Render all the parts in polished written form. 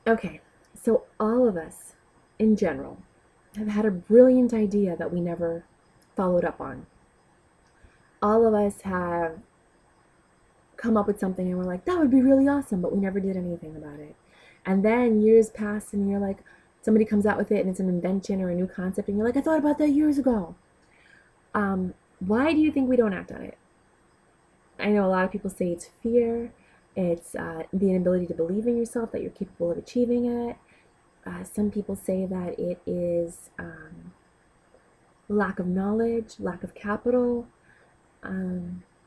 Okay, so all of us, in general, have had a brilliant idea that we never followed up on. All of us have come up with something and we're like, that would be really awesome, but we never did anything about it. And then years pass and you're like, somebody comes out with it and it's an invention or a new concept, and you're like, I thought about that years ago. Why do you think we don't act on it? I know a lot of people say it's fear, it's the inability to believe in yourself that you're capable of achieving it. Some people say that it is lack of knowledge, lack of capital.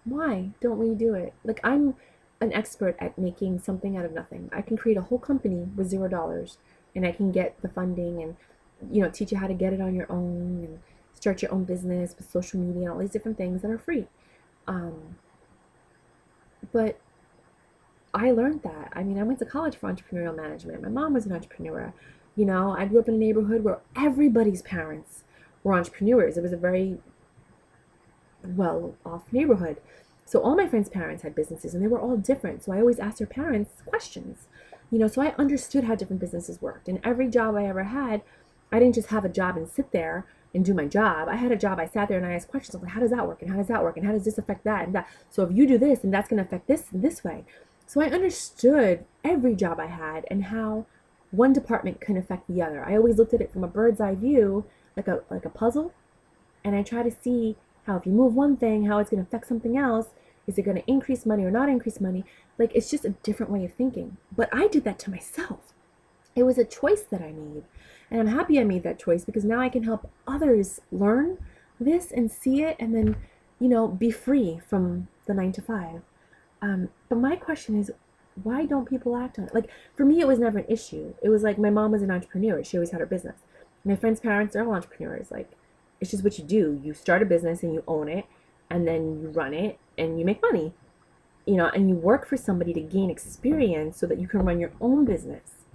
Why don't we do it? Like, I'm an expert at making something out of nothing. I can create a whole company with $0, and I can get the funding and teach you how to get it on your own and start your own business with social media and all these different things that are free. Um, but I learned that. I mean, I went to college for entrepreneurial management. My mom was an entrepreneur. I grew up in a neighborhood where everybody's parents were entrepreneurs. It was a very well off neighborhood. So all my friends' parents had businesses and they were all different. So I always asked their parents questions. So I understood how different businesses worked. And every job I ever had, I didn't just have a job and sit there and do my job. I had a job, I sat there and I asked questions like, how does that work? And how does that work? And how does this affect that and that? So if you do this, and that's going to affect this in this way. So I understood every job I had and how one department can affect the other. I always looked at it from a bird's eye view, like a puzzle, and I try to see how if you move one thing, how it's going to affect something else. Is it going to increase money or not increase money? Like, it's just a different way of thinking. But I did that to myself. It was a choice that I made. And I'm happy I made that choice because now I can help others learn this and see it and then, be free from the 9 to 5. But my question is, why don't people act on it? Like, for me, it was never an issue. It was like my mom was an entrepreneur. She always had her business. My friends' parents are all entrepreneurs. Like, it's just what you do. You start a business and you own it, and then you run it and you make money. And you work for somebody to gain experience so that you can run your own business.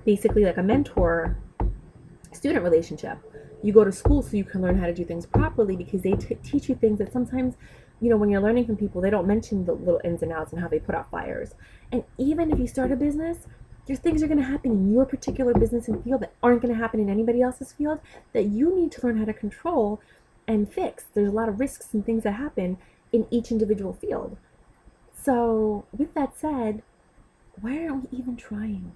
Basically, like a mentor student relationship. You go to school so you can learn how to do things properly because they teach you things that sometimes, when you're learning from people, they don't mention the little ins and outs and how they put out fires. And even if you start a business, there's things are going to happen in your particular business and field that aren't going to happen in anybody else's field that you need to learn how to control and fix. There's a lot of risks and things that happen in each individual field. So, with that said, why aren't we even trying?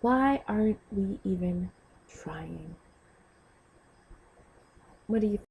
Why aren't we even trying? What do you think?